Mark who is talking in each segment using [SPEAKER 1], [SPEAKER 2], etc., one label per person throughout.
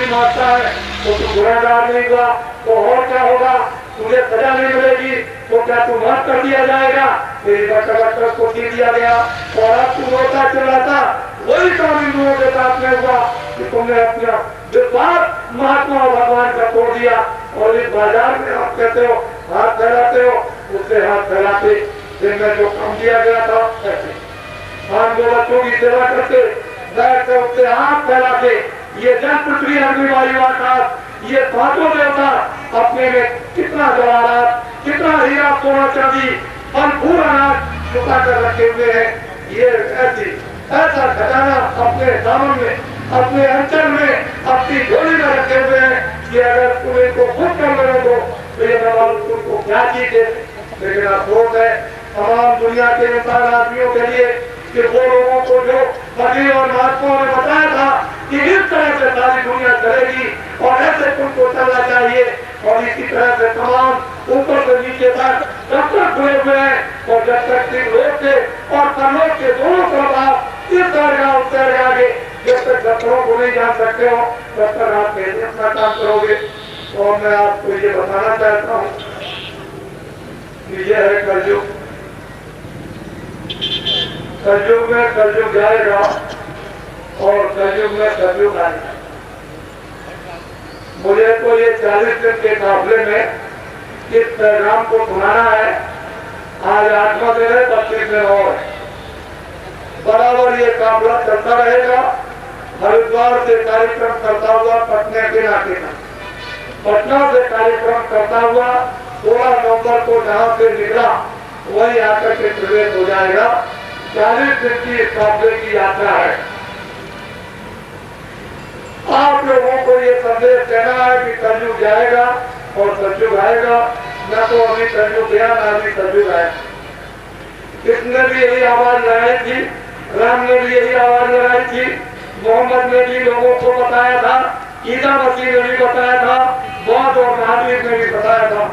[SPEAKER 1] नहीं मारता है तो तू गुनहगार नहीं हुआ, तो और क्या होगा, तुझे सजा नहीं मिलेगी तो क्या तू माफ कर दिया जाएगा। तेरी बच्चा को दे दिया गया और अब तू रोता चिल्लाता, वही काम हिंदुओं के साथ में हुआ कि तुमने अपना विश्वास महात्मा और भगवान का तोड़ दिया। और इस बाजार में आप कहते हो हाथ फैलाते हो, उससे हाथ फैलाते दिन में जो काम दिया गया था ऐसे हम जो बच्चों की सेवा करते बैठ कर उससे हाथ फैला के ये जन पृथ्वी अग्नि वायु आकाश ये पांचों देवता अपने में कितना जवाहरात, कितना हीरा सोना चांदी फल अनाज छुपा कर रखे हुए हैं। ये ऐसा खजाना अपने दामन में, अपने अंचल में, अपनी झोली में रखे हुए हैं कि अगर तुम इनको खुद कर ले तो ये तुमको क्या चीज है। लेकिन अफसोस है तमाम दुनिया के इंसान आदमियों के लिए कि वो लोगों को जो कवि और महात्माओं ने बताया था कि इस तरह से सारी दुनिया चलेगी और ऐसे तुमको चलना चाहिए, और इसी तरह से तमाम ऊपर से नीचे तक जब तक खुले हुए हैं और जब तक लोग के और परलोक के दोनों तरफ आप इस दरगाह उस दरगाह के जब तक दफ्तरों को नहीं जान सकते हो तब तक आप कैसे अपना काम करोगे। और मैं आपको ये बताना चाहता हूँ कि यह है कलयुग। कलयुग में कलयुग जाएगा और कलयुग में कलयुग आएगा। मुझे तो ये 40 दिन के काफिले में इस पैगाम को सुनाना है। आज 8वां दिन है, 25 दिन और बराबर ये काफिला चलता रहेगा। हरिद्वार से कार्यक्रम करता हुआ पटना के नाते का, पटना से कार्यक्रम करता हुआ 16 नवंबर को जहाँ से निकला वही आकर के प्रवेश हो जाएगा। 40 दिन की इस काफिले की यात्रा है। आप लोगों को ये संदेश देना है कि कलयुग जाएगा और सतयुग आएगा। न तो अभी कलयुग गया न अभी सतयुग आया। इसने भी यही आवाज लगाई थी, राम ने भी यही आवाज लगाई थी, मोहम्मद ने भी लोगों को बताया था, ईसा मसीह ने भी बताया था, बौद्ध और महावीर ने भी बताया था।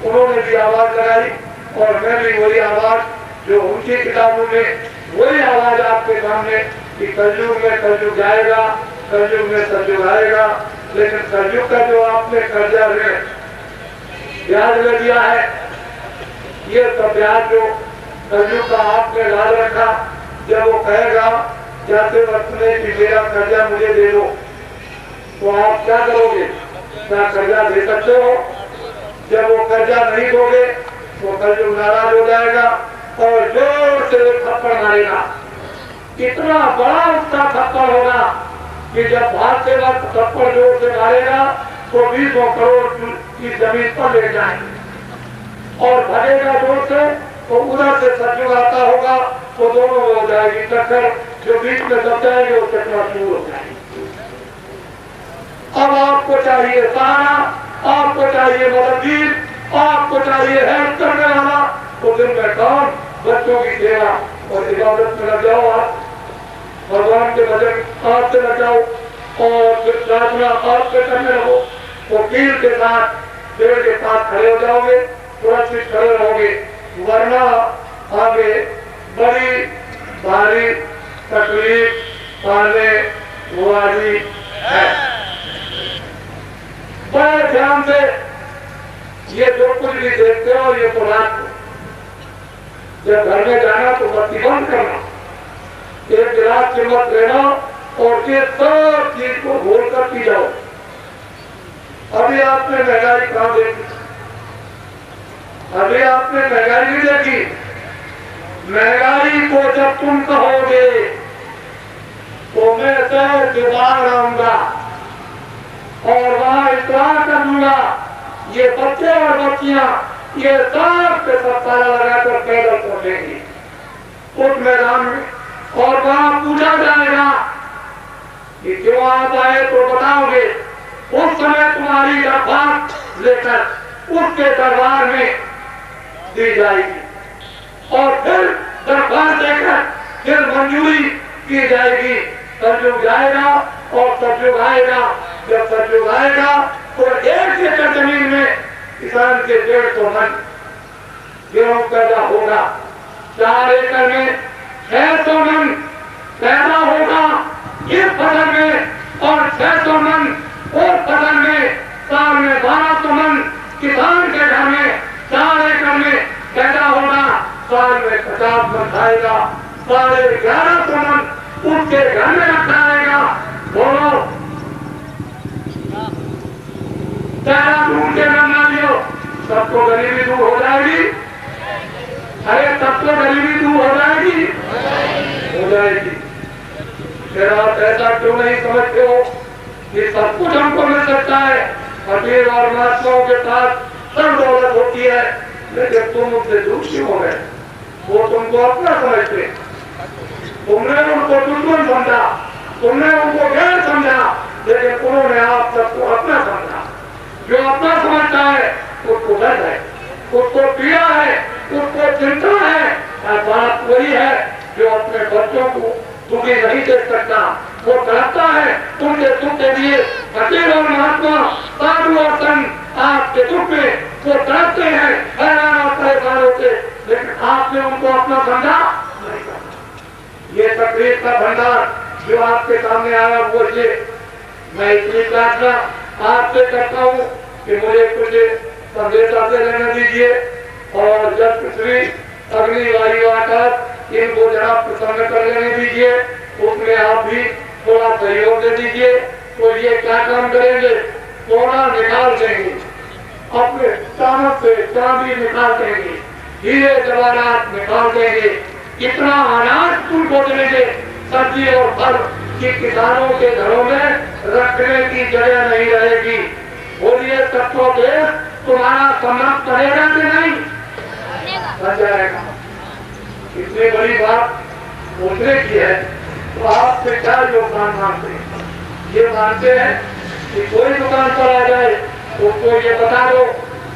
[SPEAKER 1] उन्होंने भी आवाज लगाई और मैं भी वही आवाज जो उनकी किताबों में वही आवाज आपके सामने कि कलयुग में कलयुग जाएगा, कलयुग में सतयुग आएगा। लेकिन कलयुग का जो आपने कर्जा में ब्याज ले दिया है, ये सब ब्याज जो कलयुग का आपने लाल रखा, जब वो कहेगा जाते वक्त में कि मेरा कर्जा मुझे दे दो, तो आप क्या करोगे? क्या कर्जा दे सकते हो? जब वो कर्जा नहीं दोगे तो कलयुग नाराज हो जाएगा और जोर से थप्पड़ मारेगा। इतना बड़ा उसका थप्पड़ होगा कि जब भागते वक्त थप्पड़ जोर से मारेगा तो 20 करोड़ की जमीन पर ले जाएंगे और भगेगा जोर से तो उधर से सतयुग आता होगा तो दोनों में हो जाएगी टक्कर। जो बीच में दब जाएंगे वो टक्कर दूर हो जाएगी। अब आपको चाहिए सहारा, आपको चाहिए मददगार, आपको चाहिए हेल्प करने वाला। तो दिन में काम, बच्चों की सेवा और इबादत में लग जाओ। आप भगवान के भजन आप से लग जाओ और प्रार्थना आप से करने लगो। वकील के साथ पेड़ के पास खड़े हो जाओगे, सुरक्षित खड़े रहोगे, वरना आगे बड़ी भारी तकलीफ आने वाली है। बड़े ध्यान से ये जो कुछ भी देखते हो ये तो रात को जब घर में जाना तो बत्ती बंद करना, एक गिलास चम्मच लेना और ये सब चीज को घोल कर पी जाओ। अभी आपने महंगाई कहाँ देखी? अभी आपने महंगाई नहीं देखी। महंगाई को जब तुम कहोगे तो मैं शहर के बाहर आऊंगा और वहां इकरार कर दूंगा, ये बच्चे और बच्चियां ये सब पे सब ताला लगाकर पैदल पहुंचेंगी उस मैदान में और वहां पूछा जाएगा कि क्यों आप आए तो बताओगे। उस समय तुम्हारी दरख्वास्त लेकर उसके दरबार में दी जाएगी और फिर दरख्वास्त देकर फिर मंजूरी की जाएगी। सतयुग जाएगा और सतयुग आएगा। जब सतयुग आएगा तो 1 एकड़ जमीन में किसान के 150 मन गेहूं पैदा होगा, 4 एकड़ में 600 मन पैदा होगा। इस फसल में और 600 मन और फसल में साल में 1200 मन किसान के घर में 4 एकड़ में पैदा होगा, साल में 50 मन खाएगा, 1150 मन उसके घर में रखा रहेगा। बोलो दूर के नाम ना लियो, सबको गरीबी दूर हो जाएगी। अरे सबको गरीबी दूर हो जाएगी, हो जाएगी। फिर आप ऐसा क्यों नहीं समझते हो कि सब कुछ हमको मिल सकता है, फकीर और महात्माओं के पास सब दौलत होती है, लेकिन तुम उनसे दूर क्यों हो गए? वो तुमको अपना समझते, तुमने उनको दुश्मन समझा, तुमने उनको गैर समझा, लेकिन उन्होंने आप सबको अपना समझा। जो अपना समझता है उसको डर है, उसको पीड़ा है, उसको चिंता है। और बात वही है जो अपने बच्चों को दुखी नहीं देख सकता, वो डरता है उनके दुख के लिए। फकीर और महात्मा, साधु और संत आपके दुख में वो डरते हैं, हैरान और परेशान होते, लेकिन आपने उनको अपना समझा नहीं समझा। ये तकलीफ का भंडार जो आपके सामने आया वो ये मैं इतनी प्रार्थना आपसे करता हूँ कि मुझे कुछ संदेश आपसे लेने दीजिए, और जब पृथ्वी अग्नि वायु आकाश इनको जरा प्रसन्न कर लेने दीजिए, उसमें आप भी थोड़ा सहयोग दे दीजिए। तो ये क्या काम करेंगे? सोना निकाल देंगे, अपने चामक से चांदी निकाल देंगे, हीरे जवाहरात निकाल देंगे, इतना अनाज उनको देंगे, सब्जी और फल कि किसानों के घरों में रखने की जगह नहीं रहेगी। बोलिए तत्व देश तुम्हारा सम्मान करेगा कि नहीं? बन जाएगा। इतनी बड़ी बात बोलने की है तो आपसे क्या योगदान मांगते हैं? ये मानते हैं कि कोई दुकान पर आ जाए उसको ये बता दो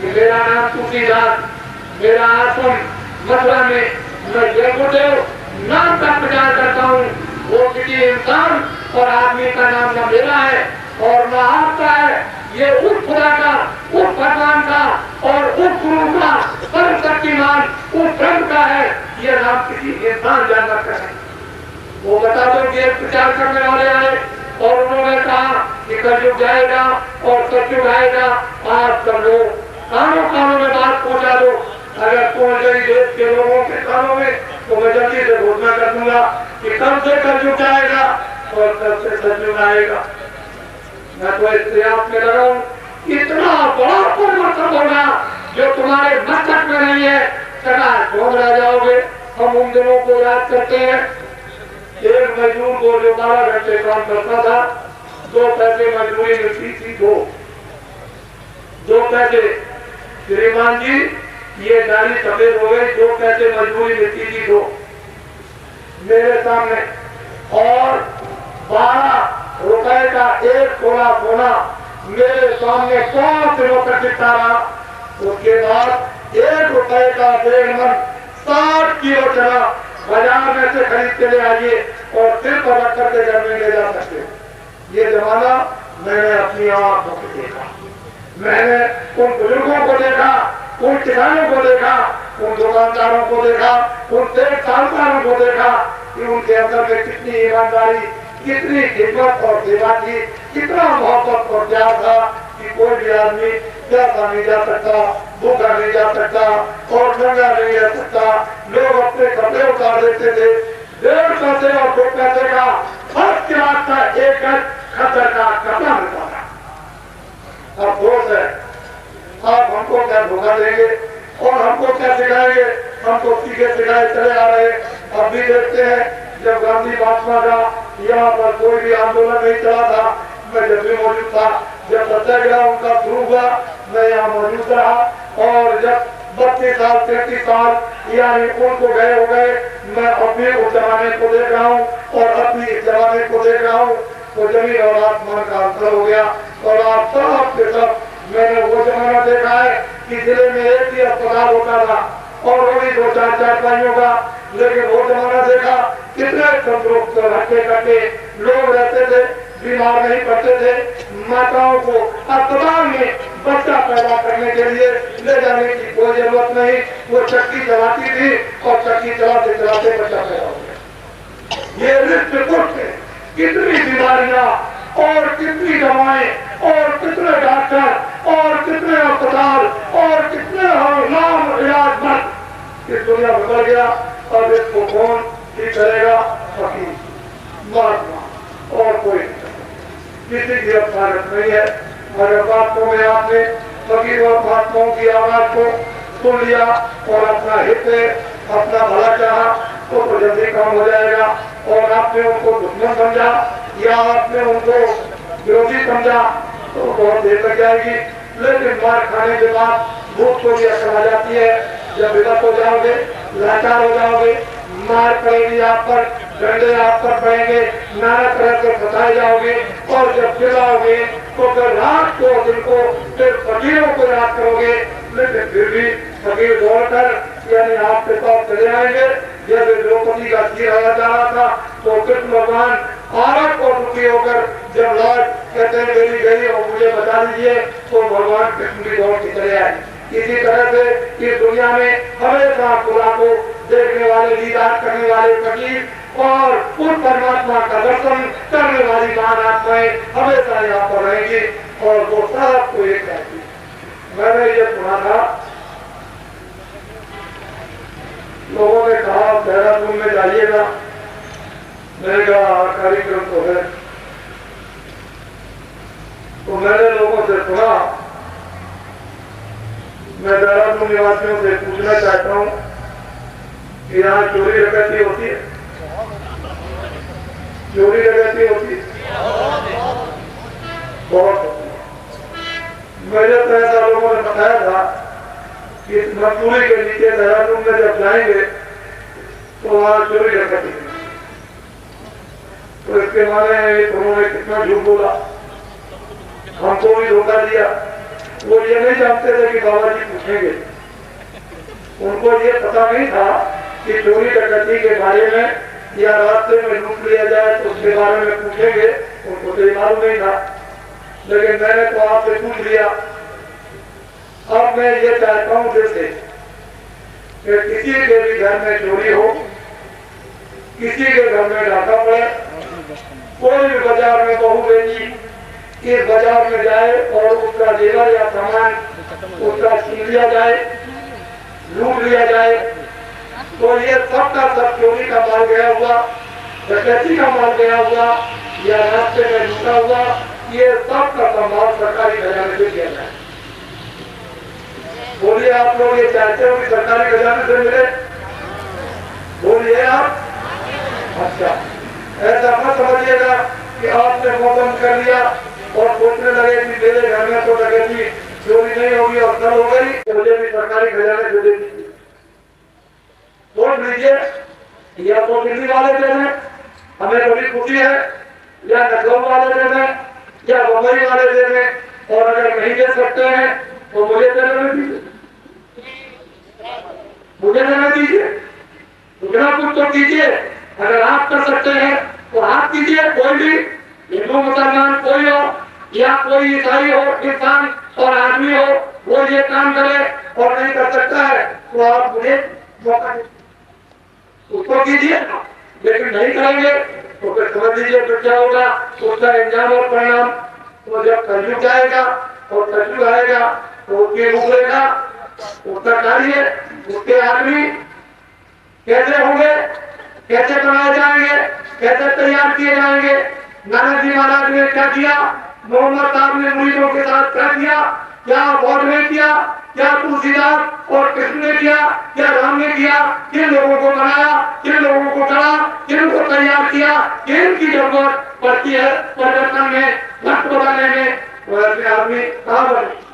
[SPEAKER 1] कि मेरा नाम तुलसीदास, मेरा आश्रम मथुरा में, मैं ये गुरुदेव नाम का प्रचार करता हूँ। वो किसी इंसान और आदमी का नाम न मेरा है और न आपका है, ये उस खुदा का, उस भगवान का और उस गुरु का, सर्वशक्तिमान उस ब्रह्म का है। ये नाम किसी इंसान जानवर का है। वो बता दो कि एक प्रचार करने वाले आए और उन्होंने कहा कि कलयुग जाएगा और सतयुग आएगा, आप सब लोग कानों कानों में बात पहुंचा दो। अगर पहुंच गई देश के लोगों के कानों में तो मैं जल्दी से घोषणा कर दूंगा कि कब से कलयुग जाएगा और कब से सतयुग आएगा। मैं तो इस प्रयास में लगा हूँ, इतना बड़ा परिवर्तन होगा जो तुम्हारे मस्तक में नहीं है, सदा ढूंढ रह जाओगे। हम उन दिनों को याद करते हैं, एक मजदूर को जो 12 घंटे काम करता था, 2 पैसे मजदूरी मिलती थी, 2 पैसे। श्रीमान जी ये दाढ़ी सफेद हो गई, 2 पैसे मजदूरी मिलती थी 2 मेरे सामने, और 12 रुपए का 1 तोला सोना मेरे सामने 5 दिनों तक टिकता रहा। उसके बाद 1 रुपए का 1.5 मन 60 किलो चना बाजार में से खरीद के ले आइए और सिर पर रख करके घर में ले जा सकते। ये जमाना मैंने अपनी आंखों से देखा, मैंने उन बुजुर्गों को देखा, उन किसानों को देखा, उन दुकानदारों को देखा, उन तेज साहूकारों को देखा कि उनके अंदर में कितनी ईमानदारी, कितनी हिम्मत और सेवा थी, कितना मोहब्बत और प्यार था कि कोई भी आदमी प्यासा नहीं जा सकता, भूखा नहीं जा सकता और नंगा नहीं रह सकता। लोग अपने कपड़े उतार देते थे। 1.5 पैसे और 2 पैसे का फर्स्ट क्लास का 1 गज खद्दर का कपड़ा मिलता था। अब दोस्त है, आप हमको क्या धोखा देंगे और हमको क्या सिखाएंगे? हम तो सीखे सिखाए चले आ रहे। अब भी देखते हैं जब गांधी महात्मा का यहाँ पर कोई भी आंदोलन नहीं चला था, मैं जब भी मौजूद था। जब सत्याग्रह उनका शुरू हुआ मैं यहाँ मौजूद रहा, और जब 32 साल 33 साल यानी उनको गए हो गए, मैं अपने उस जमाने को देख रहा हूँ और अपनी इस जमाने को देख रहा हूँ, तो जमीन और आसमान का अंतर हो गया। और आप सब के सब मैंने वो जमाना देखा है कि जिले में एक ही अस्पताल होता था और वो भी 2-4 चारपाइयों का, लेकिन वो जमाना देखा कितने तंदुरुस्त हट्टे कट्टे लोग रहते थे, बीमार नहीं पड़ते थे। माताओं को अस्पताल में बच्चा पैदा करने के लिए ले जाने की कोई जरूरत नहीं, वो चक्की चलाती थी और चक्की चलाते चलाते बच्चा पैदा हो गया। ये रिश्ते कितनी बीमारियां और कितनी दवाएं और कितने डॉक्टर और कितने अस्पताल और कितने नाम इलाज मत इस दुनिया बदल गया। अब इसको कौन ठीक करेगा? फकीर, महात्मा और कोई किसी की अब ताकत नहीं है। अगर बातों में आपने फकीर और महात्माओं की आवाज को सुन लिया और अपना हित अपना भला चाहा तो जल्दी काम हो जाएगा। और आपने उनको दुश्मन समझा या आपने उनको विरोधी समझा तो बहुत देर लग जाएगी। लेकिन मार खाने के बाद भूख को भी अकल आ जाती है। जब विवश हो जाओगे, लाचार हो जाओगे, मार पड़ेगी आप पर, डंडे आप पर पड़ेंगे, नाना तरह से फंसाए जाओगे और जब चिल्लाओगे तो फिर रात को दिन को फिर फकीरों को याद करोगे। लेकिन फिर भी फकीर दौड़कर यानी आपके पास चले आएंगे। जब द्रौपदी का सिर आया जा रहा था तो कृष्ण भगवान आरक और दुखी होकर जब लौट कहते हैं मेरी गई और मुझे बता दीजिए तो भगवान कृष्ण भी दौड़ के चले आए। इसी तरह से इस दुनिया में हमेशा खुदा को देखने वाले, दीदार करने वाले फकीर और उस परमात्मा का दर्शन करने वाली महान आत्माएं हमेशा यहाँ पर रहेंगी और वो सबको एक रहती। मैंने ये सुना था, लोगों ने कहा देहरादून में जाइएगा। मैंने कहा कार्यक्रम तो है। तो मैंने लोगों से सुना, मैं देहरादून निवासियों से पूछना चाहता हूँ कि यहाँ चोरी डकैती होती है? चोरी डकैती होती है? बहुत होती है। मुझे तो ऐसा लोगों ने बताया था कि इस मजदूरी के नीचे देहरादून में जब जाएंगे तो वहाँ चोरी डकैती है। तो इसके माने उन्होंने कितना झूठ बोला, हमको भी धोखा दिया। वो ये नहीं जानते थे कि बाबा जी पूछेंगे। उनको ये पता नहीं था कि चोरी डकैती के बारे में या रास्ते में लूट लिया जाए तो उसके बारे में पूछेंगे। उनको तो ये मालूम नहीं था। लेकिन मैंने तो आपसे पूछ लिया। अब मैं ये चाहता हूँ जैसे कि किसी के भी घर में चोरी हो, किसी के घर में डाका पड़े, कोई भी बाजार में बहू बेटी इस बाजार में जाए और उसका जेवर या सामान उसका छीन लिया जाए, लूट लिया जाए, तो ये सब का सब चोरी का माल गया हुआ, डकैती का माल गया हुआ या रास्ते में लूटा हुआ, ये सब का माल सरकारी खजाने से दिया जाए। बोलिए आप लोग ये चाहते हो कि सरकारी खजाने से मिले? बोलिए आप। अच्छा, ऐसा मत समझिएगा कि आपने मौसम कर लिया और सोचने लगे कि मेरे घर में तो डकैती चोरी नहीं होगी और कल हो गई तो मुझे भी सरकारी खजाने से दे दीजिए। सोच लीजिए, या तो दिल्ली वाले दे दें, हमें बड़ी खुशी है, या लखनऊ वाले दे दें, या मुंबई वाले दे दें, और अगर नहीं दे सकते हैं तो मुझे देने दीजिए, मुझे देने दीजिए। इतना कुछ तो कीजिए। अगर आप कर सकते हैं तो आप कीजिए। कोई भी हिंदू मुसलमान कोई हो या कोई ईसाई हो, इंसान और आदमी हो, वो ये काम करे और नहीं कर सकता है तो आप मुझे मौका उसको कीजिए। लेकिन नहीं करेंगे तो फिर समझ लीजिए फिर क्या होगा, उसका इंजाम और परिणाम। तो जब कलयुग जाएगा और कलयुग आएगा तो उसके उगलेगा, उसका कार्य, उसके आदमी कैसे होंगे, कैसे बनाए जाएंगे, कैसे तैयार किए जाएंगे। नानक जी महाराज ने क्या किया, मोहम्मद साहब ने मुरीदों के साथ क्या किया, क्या बौद्ध ने किया, क्या तुलसीदास और कृष्ण ने किया, क्या राम ने किया, किन लोगों को बनाया, किन लोगों को चढ़ा, किन को तैयार किया, किन की जरूरत पड़ती है परिवर्तन में, भक्त बनाने में, वो ऐसे आदमी कहाँ बने।